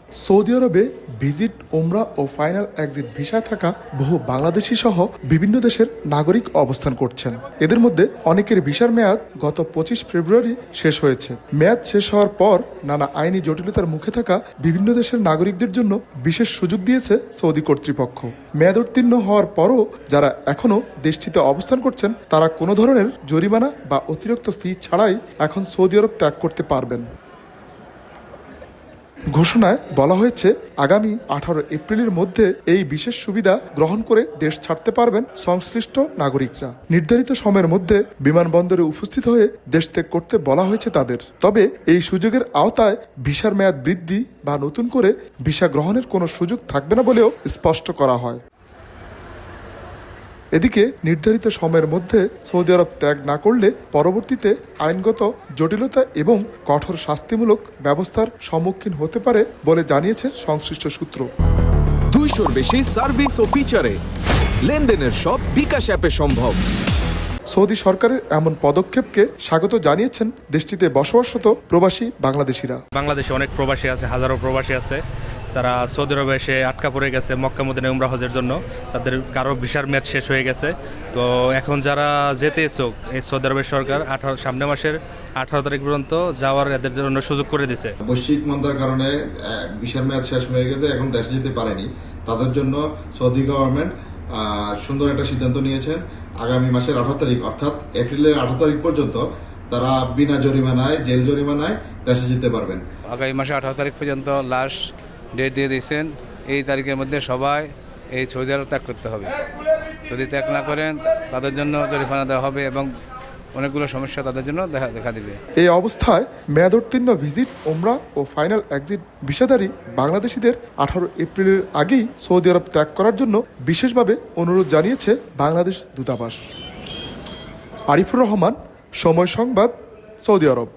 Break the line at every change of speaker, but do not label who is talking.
Saudi আরবে visit, ওমরা ও final exit ভিসায় থাকা বহু বাংলাদেশি সহ বিভিন্ন দেশের নাগরিক অবস্থান করছেন। এদের মধ্যে অনেকের ভিসার মেয়াদ গত 25 ফেব্রুয়ারি শেষ হয়েছে। মেয়াদ শেষ হওয়ার পর নানা আইনি জটিলতার মুখে থাকা বিভিন্ন দেশের নাগরিকদের জন্য বিশেষ সুযোগ দিয়েছে সৌদি কর্তৃপক্ষ। মেয়াদ উত্তীর্ণ হওয়ার পরও যারা এখনও দেশটিতে অবস্থান করছেন তারা কোনো ধরনের জরিমানা বা অতিরিক্ত ফি ছাড়াই এখন সৌদি আরব ত্যাগ করতে পারবেন। ঘোষণায় বলা হয়েছে, আগামী 18 এপ্রিলের মধ্যে এই বিশেষ সুবিধা গ্রহণ করে দেশ ছাড়তে পারবেন সংশ্লিষ্ট নাগরিকরা। নির্ধারিত সময়ের মধ্যে বিমানবন্দরে উপস্থিত হয়ে দেশ ত্যাগ করতে বলা হয়েছে তাদের। তবে এই সুযোগের আওতায় ভিসার মেয়াদ বৃদ্ধি বা নতুন করে ভিসা গ্রহণের কোনো সুযোগ থাকবে না বলেও স্পষ্ট করা হয়। এদিকে নির্ধারিত সময়ের মধ্যে সৌদি আরব ত্যাগ না করলে পরবর্তীতে আইনগত জটিলতা এবং কঠোর শাস্তিমূলক ব্যবস্থার সম্মুখীন হতে পারে বলে জানিয়েছে সংশ্লিষ্ট সূত্র।
200-র বেশি সার্ভিস ও ফিচারে লেনদেনের সব বিকাশ অ্যাপে সম্ভব।
সৌদি সরকারের এমন পদক্ষেপকে স্বাগত জানিয়েছেন দেশটিতে বসবাসরত প্রবাসী বাংলাদেশিরা।
বাংলাদেশে অনেক প্রবাসী আছে, হাজারো প্রবাসী আছে, তারা সৌদি আরবে এসে আটকা পড়ে গেছে মক্কা মদিনা উমরা হজের জন্য। তাদের কারো ভিসার মেয়াদ শেষ হয়ে গেছে। তো এখন যারা যেতে ইচ্ছুক, এই সৌদি আরবের সরকার সামনে মাসের 18 তারিখ পর্যন্ত যাওয়ার এদের জন্য সুযোগ করে দিয়েছে।
বৈশ্বিক মন্দার কারণে ভিসার মেয়াদ শেষ হয়ে গেছে, এখন দেশে যেতে পারেনি। তাদের জন্য সৌদি গভর্নমেন্ট সুন্দর একটা সিদ্ধান্ত নিয়েছেন। আগামী মাসের 18 তারিখ অর্থাৎ এপ্রিলের 18 তারিখ পর্যন্ত তারা বিনা জরিমানায়, জেল জরিমানায় দেশে যেতে পারবেন।
আগামী মাসে 18 তারিখ পর্যন্ত লাস্ট ডেট দিয়ে দিয়েছেন। এই তারিখের মধ্যে সবাই এই সৌদি আরব ত্যাগ করতে হবে। যদি ত্যাগ না করেন তাদের জন্য জরিমানা দেওয়া হবে এবং অনেকগুলো সমস্যা তাদের জন্য দেখা দিবে।
এই অবস্থায় মেয়াদোত্তীর্ণ ভিজিট, ওমরা ও ফাইনাল এক্সিট ভিসাধারী বাংলাদেশিদের 18 এপ্রিলের আগেই সৌদি আরব ত্যাগ করার জন্য বিশেষভাবে অনুরোধ জানিয়েছে বাংলাদেশ দূতাবাস। আরিফুর রহমান, সময় সংবাদ, সৌদি আরব।